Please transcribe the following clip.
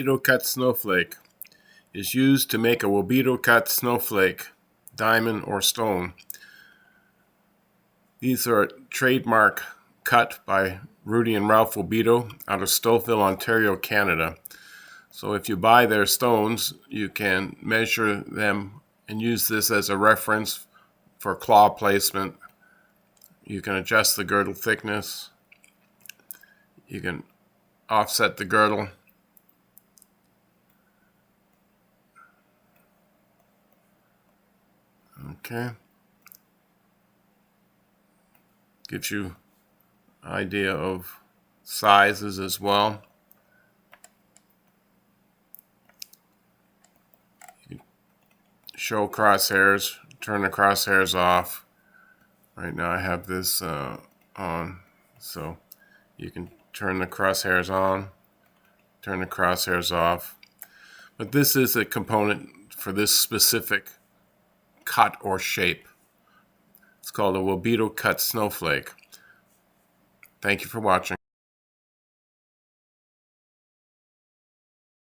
Wobito Cut Snowflake is used to make a Wobito Cut Snowflake diamond or stone. These are trademark cut by Rudy and Ralph Wobito out of Stouffville, Ontario, Canada. So if you buy their stones, you can measure them and use this as a reference for claw placement. You can adjust the girdle thickness. You can offset the girdle. Okay. Gives you an idea of sizes as well. You can show crosshairs, turn the crosshairs off. Right now I have this on, so you can turn the crosshairs on, turn the crosshairs off. But this is a component for this specific cut or shape. It's called a Wobito Cut Snowflake. Thank you for watching.